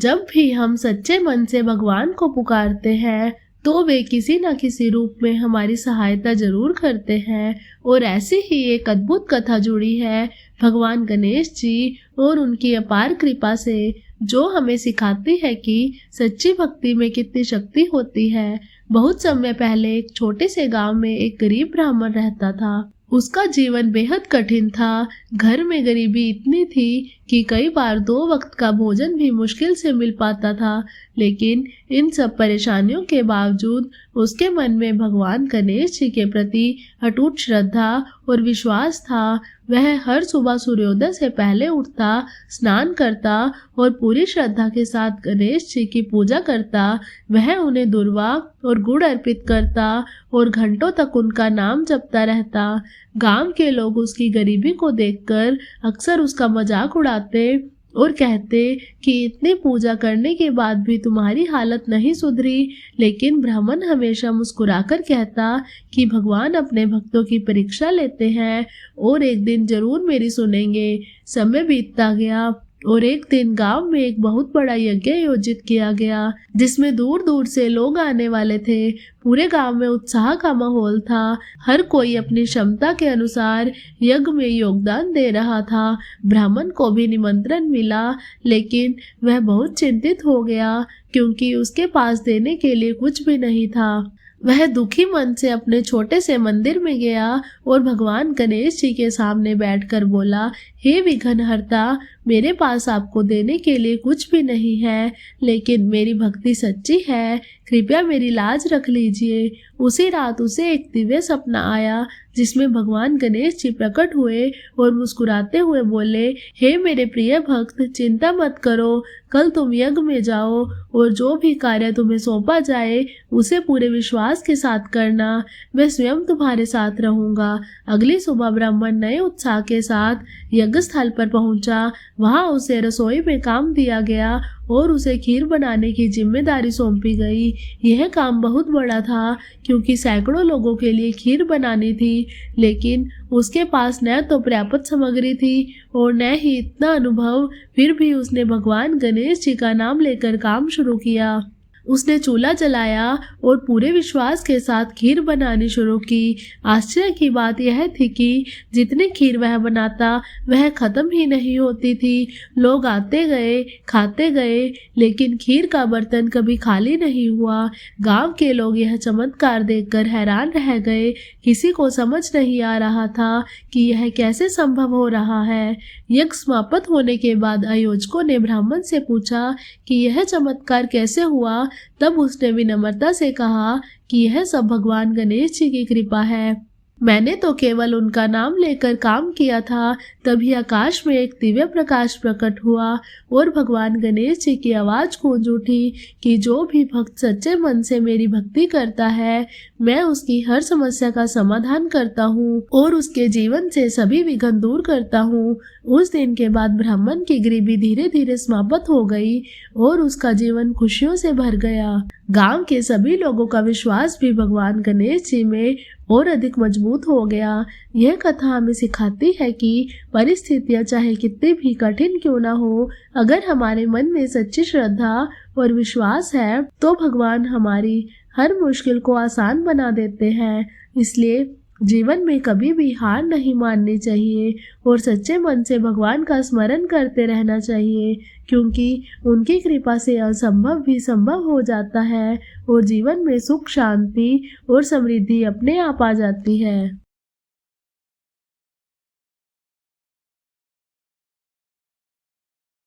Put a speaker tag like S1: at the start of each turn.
S1: जब भी हम सच्चे मन से भगवान को पुकारते हैं तो वे किसी न किसी रूप में हमारी सहायता जरूर करते हैं। और ऐसी ही एक अद्भुत कथा जुड़ी है भगवान गणेश जी और उनकी अपार कृपा से, जो हमें सिखाती है कि सच्ची भक्ति में कितनी शक्ति होती है। बहुत समय पहले एक छोटे से गांव में एक गरीब ब्राह्मण रहता था। उसका जीवन बेहद कठिन था। घर में गरीबी इतनी थी कि कई बार 2 वक्त का भोजन भी मुश्किल से मिल पाता था। लेकिन इन सब परेशानियों के बावजूद उसके मन में भगवान गणेश जी के प्रति अटूट श्रद्धा और विश्वास था। वह हर सुबह सूर्योदय से पहले उठता, स्नान करता और पूरी श्रद्धा के साथ गणेश जी की पूजा करता। वह उन्हें दुर्वा और गुड़ अर्पित करता और घंटों तक उनका नाम जपता रहता। गांव के लोग उसकी गरीबी को देखकर अक्सर उसका मजाक उड़ाते और कहते कि इतनी पूजा करने के बाद भी तुम्हारी हालत नहीं सुधरी। लेकिन ब्राह्मण हमेशा मुस्कुराकर कहता कि भगवान अपने भक्तों की परीक्षा लेते हैं और एक दिन जरूर मेरी सुनेंगे। समय बीतता गया और एक दिन गांव में एक बहुत बड़ा यज्ञ आयोजित किया गया, जिसमें दूर दूर से लोग आने वाले थे। पूरे गांव में उत्साह का माहौल था। हर कोई अपनी क्षमता के अनुसार यज्ञ में योगदान दे रहा था। ब्राह्मण को भी निमंत्रण मिला, लेकिन वह बहुत चिंतित हो गया क्योंकि उसके पास देने के लिए कुछ भी नहीं था। वह दुखी मन से अपने छोटे से मंदिर में गया और भगवान गणेश जी के सामने बैठकर बोला, हे विघ्नहर्ता, मेरे पास आपको देने के लिए कुछ भी नहीं है, लेकिन मेरी भक्ति सच्ची है, कृपया मेरी लाज रख लीजिए। उसी रात उसे एक दिव्य सपना आया जिसमें भगवान गणेश जी प्रकट हुए और मुस्कुराते हुए बोले, हे मेरे प्रिय भक्त, चिंता मत करो, कल तुम यज्ञ में जाओ और जो भी कार्य तुम्हें सौंपा जाए उसे पूरे विश्वास के साथ करना। मैं स्वयं तुम्हारे साथ रहूंगा। अगली सुबह ब्राह्मण नए उत्साह के साथ यज्ञ स्थल पर पहुंचा। वहां उसे रसोई में काम दिया गया और उसे खीर बनाने की जिम्मेदारी सौंपी गई। यह काम बहुत बड़ा था क्योंकि सैकड़ों लोगों के लिए खीर बनानी थी, लेकिन उसके पास न तो पर्याप्त सामग्री थी और न ही इतना अनुभव। फिर भी उसने भगवान गणेश जी का नाम लेकर काम शुरू किया। उसने चूल्हा जलाया और पूरे विश्वास के साथ खीर बनानी शुरू की। आश्चर्य की बात यह थी कि जितनी खीर वह बनाता वह खत्म ही नहीं होती थी। लोग आते गए, खाते गए, लेकिन खीर का बर्तन कभी खाली नहीं हुआ। गांव के लोग यह चमत्कार देखकर हैरान रह गए। किसी को समझ नहीं आ रहा था कि यह कैसे संभव हो रहा है। यज्ञ समाप्त होने के बाद आयोजकों ने ब्राह्मण से पूछा कि यह चमत्कार कैसे हुआ। तब उसने विनम्रता से कहा कि यह सब भगवान गणेश जी की कृपा है। मैंने तो केवल उनका नाम लेकर काम किया था। तभी आकाश में एक दिव्य प्रकाश प्रकट हुआ और भगवान गणेश जी की आवाज गूंज उठी कि जो भी भक्त सच्चे मन से मेरी भक्ति करता है, मैं उसकी हर समस्या का समाधान करता हूँ और उसके जीवन से सभी विघ्न दूर करता हूँ। उस दिन के बाद ब्राह्मण की गरीबी धीरे धीरे समाप्त हो गई और उसका जीवन खुशियों से भर गया। गांव के सभी लोगों का विश्वास भी भगवान गणेश जी में और अधिक मजबूत हो गया। यह कथा हमें सिखाती है कि परिस्थितियां चाहे कितनी भी कठिन क्यों ना हो, अगर हमारे मन में सच्ची श्रद्धा और विश्वास है तो भगवान हमारी हर मुश्किल को आसान बना देते हैं। इसलिए जीवन में कभी भी हार नहीं माननी चाहिए और सच्चे मन से भगवान का स्मरण करते रहना चाहिए, क्योंकि उनकी कृपा से असंभव भी संभव हो जाता है और जीवन में सुख, शांति और समृद्धि अपने आप आ जाती है।